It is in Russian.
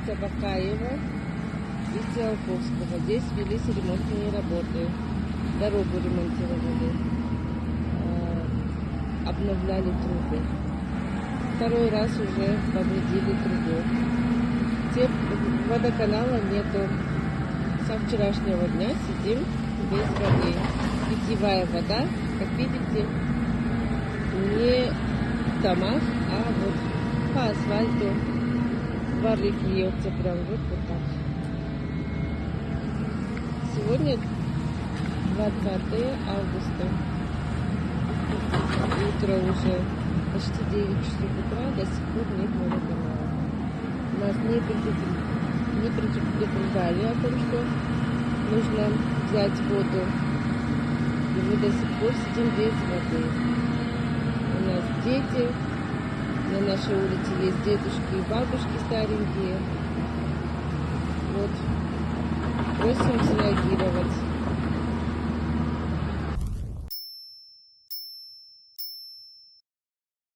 улица Бакаева и Циолковского. Здесь велись ремонтные работы. Дорогу ремонтировали. Обновляли трубы. Второй раз уже повредили трубу. Водоканала нету. Со вчерашнего дня сидим без воды. Питьевая вода, как видите, не в домах, а вот по асфальту. Варик льется прям вот так. Сегодня 20 августа. Утро уже почти 9 часов утра, до сих пор нет водоканала. Нас не предупреждали о том, что нужно взять воду. И мы до сих пор сидим без воды. У нас дети, на нашей улице есть дедушки и бабушки старенькие. Вот, просим среагировать.